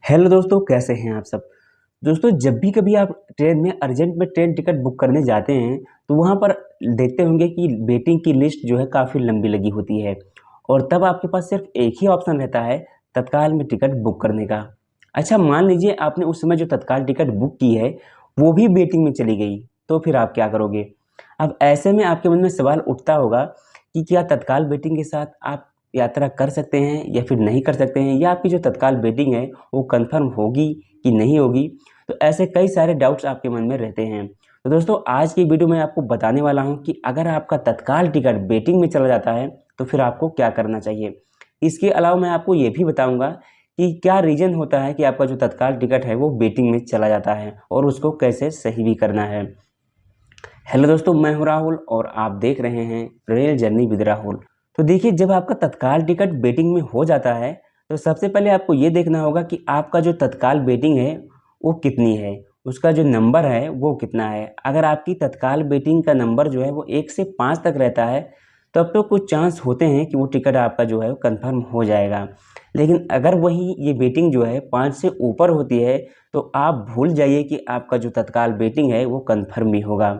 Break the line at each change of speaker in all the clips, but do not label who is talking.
Hello दोस्तों, कैसे हैं आप सब। दोस्तों, जब भी कभी आप ट्रेन में अर्जेंट में ट्रेन टिकट बुक करने जाते हैं तो वहाँ पर देखते होंगे कि वेटिंग की लिस्ट जो है काफ़ी लंबी लगी होती है और तब आपके पास सिर्फ एक ही ऑप्शन रहता है तत्काल में टिकट बुक करने का। अच्छा, मान लीजिए आपने उस समय जो तत्काल टिकट बुक की है वो भी वेटिंग में चली गई, तो फिर आप क्या करोगे। अब ऐसे में आपके मन में सवाल उठता होगा कि क्या तत्काल वेटिंग के साथ आप यात्रा कर सकते हैं या फिर नहीं कर सकते हैं, या आपकी जो तत्काल वेटिंग है वो कंफर्म होगी कि नहीं होगी। तो ऐसे कई सारे डाउट्स आपके मन में रहते हैं। तो दोस्तों, आज की वीडियो में आपको बताने वाला हूं कि अगर आपका तत्काल टिकट वेटिंग में चला जाता है तो फिर आपको क्या करना चाहिए। इसके अलावा मैं आपको ये भी बताऊंगा कि क्या रीज़न होता है कि आपका जो तत्काल टिकट है वो वेटिंग में चला जाता है और उसको कैसे सही भी करना है। हेलो दोस्तों, मैं हूं राहुल और आप देख रहे हैं रेल जर्नी विद राहुल। तो देखिए, जब आपका तत्काल टिकट वेटिंग में हो जाता है तो सबसे पहले आपको ये देखना होगा कि आपका जो तत्काल वेटिंग है वो कितनी है, उसका जो नंबर है वो कितना है। अगर आपकी तत्काल वेटिंग का नंबर जो है वो 1 से 5 तक रहता है तब तो कुछ चांस होते हैं कि वो टिकट आपका जो है वो कन्फर्म हो जाएगा। लेकिन अगर वही ये वेटिंग जो है 5 से ऊपर होती है तो आप भूल जाइए कि आपका जो तत्काल वेटिंग है वो कन्फर्म भी होगा।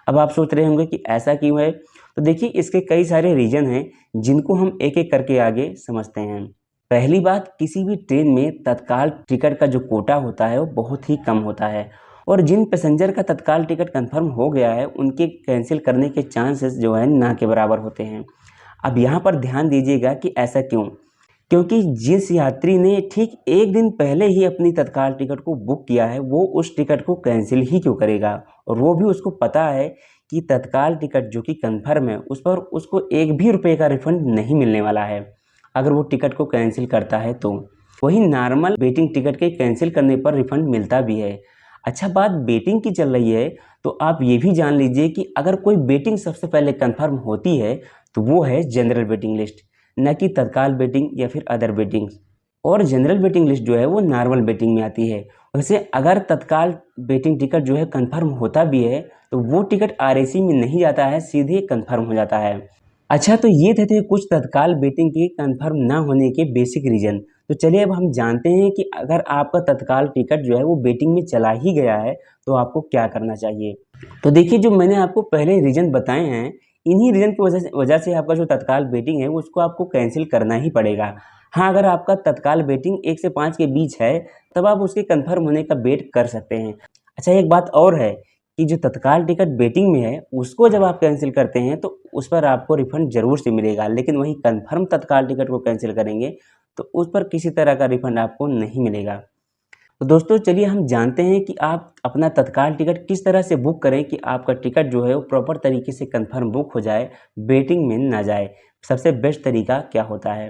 अब आप सोच रहे होंगे कि ऐसा क्यों है, तो देखिए इसके कई सारे रीज़न हैं जिनको हम एक एक करके आगे समझते हैं। पहली बात, किसी भी ट्रेन में तत्काल टिकट का जो कोटा होता है वो बहुत ही कम होता है और जिन पैसेंजर का तत्काल टिकट कंफर्म हो गया है उनके कैंसिल करने के चांसेस जो है ना के बराबर होते हैं। अब यहाँ पर ध्यान दीजिएगा कि ऐसा क्यों, क्योंकि जिस यात्री ने ठीक एक दिन पहले ही अपनी तत्काल टिकट को बुक किया है वो उस टिकट को कैंसिल ही क्यों करेगा, और वो भी उसको पता है कि तत्काल टिकट जो कि कंफर्म है उस पर उसको एक भी रुपये का रिफंड नहीं मिलने वाला है अगर वो टिकट को कैंसिल करता है तो। वही नॉर्मल वेटिंग टिकट के कैंसिल करने पर रिफंड मिलता भी है। अच्छा, बात वेटिंग की चल रही है तो आप ये भी जान लीजिए कि अगर कोई वेटिंग सबसे पहले कंफर्म होती है तो वो है जनरल वेटिंग लिस्ट, न कि तत्काल वेटिंग या फिर अदर वेटिंग। और जनरल वेटिंग लिस्ट जो है वो नॉर्मल वेटिंग में आती है। वैसे अगर तत्काल वेटिंग टिकट जो है कंफर्म होता भी है तो वो टिकट आरएसी में नहीं जाता है, सीधे कंफर्म हो जाता है। अच्छा, तो ये थे कुछ तत्काल वेटिंग के कंफर्म ना होने के बेसिक रीज़न। तो चलिए अब हम जानते हैं कि अगर आपका तत्काल टिकट जो है वो वेटिंग में चला ही गया है तो आपको क्या करना चाहिए। तो देखिए, जो मैंने आपको पहले रीज़न बताए हैं इन्हीं रीज़न की वजह से आपका जो तत्काल वेटिंग है उसको आपको कैंसिल करना ही पड़ेगा। हाँ, अगर आपका तत्काल वेटिंग 1 से 5 के बीच है तब आप उसके कंफर्म होने का वेट कर सकते हैं। अच्छा, एक बात और है कि जो तत्काल टिकट वेटिंग में है उसको जब आप कैंसिल करते हैं तो उस पर आपको रिफंड ज़रूर से मिलेगा, लेकिन वहीं कंफर्म तत्काल टिकट को कैंसिल करेंगे तो उस पर किसी तरह का रिफंड आपको नहीं मिलेगा। तो दोस्तों, चलिए हम जानते हैं कि आप अपना तत्काल टिकट किस तरह से बुक करें कि आपका टिकट जो है वो प्रॉपर तरीके से कंफर्म बुक हो जाए, वेटिंग में ना जाए। सबसे बेस्ट तरीका क्या होता है।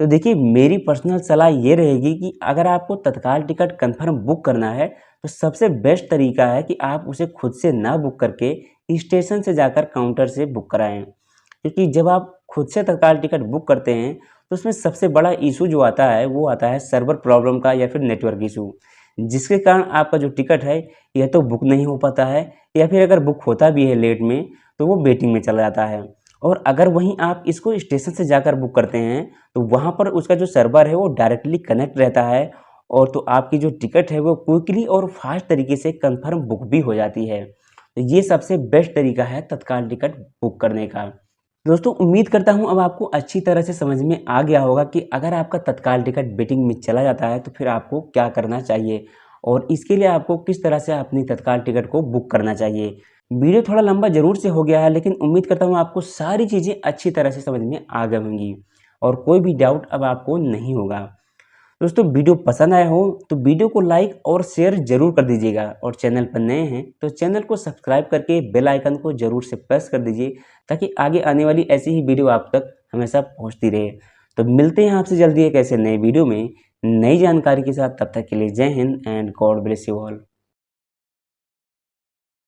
तो देखिए, मेरी पर्सनल सलाह ये रहेगी कि अगर आपको तत्काल टिकट कंफर्म बुक करना है तो सबसे बेस्ट तरीका है कि आप उसे खुद से ना बुक करके स्टेशन से जाकर काउंटर से बुक कराएं। क्योंकि जब आप खुद से तत्काल टिकट बुक करते हैं तो उसमें सबसे बड़ा इशू जो आता है वो आता है सर्वर प्रॉब्लम का या फिर नेटवर्क इशू, जिसके कारण आपका जो टिकट है यह तो बुक नहीं हो पाता है, या फिर अगर बुक होता भी है लेट में तो वो वेटिंग में चला जाता है। और अगर वहीं आप इसको स्टेशन से जाकर बुक करते हैं तो वहाँ पर उसका जो सर्वर है वो डायरेक्टली कनेक्ट रहता है, और तो आपकी जो टिकट है वो क्विकली और फास्ट तरीके से कंफर्म बुक भी हो जाती है। तो ये सबसे बेस्ट तरीका है तत्काल टिकट बुक करने का। दोस्तों, उम्मीद करता हूँ अब आपको अच्छी तरह से समझ में आ गया होगा कि अगर आपका तत्काल टिकट वेटिंग में चला जाता है तो फिर आपको क्या करना चाहिए और इसके लिए आपको किस तरह से अपनी तत्काल टिकट को बुक करना चाहिए। वीडियो थोड़ा लंबा ज़रूर से हो गया है, लेकिन उम्मीद करता हूँ आपको सारी चीज़ें अच्छी तरह से समझ में आ गई होंगी और कोई भी डाउट अब आपको नहीं होगा। दोस्तों, वीडियो पसंद आया हो तो वीडियो को लाइक और शेयर जरूर कर दीजिएगा, और चैनल पर नए हैं तो चैनल को सब्सक्राइब करके बेल आइकन को जरूर से प्रेस कर दीजिए ताकि आगे आने वाली ऐसी ही वीडियो आप तक हमेशा पहुंचती रहे। तो मिलते हैं आपसे जल्दी एक ऐसे नए वीडियो में नई जानकारी के साथ। तब तक के लिए जय Hind and God bless you all.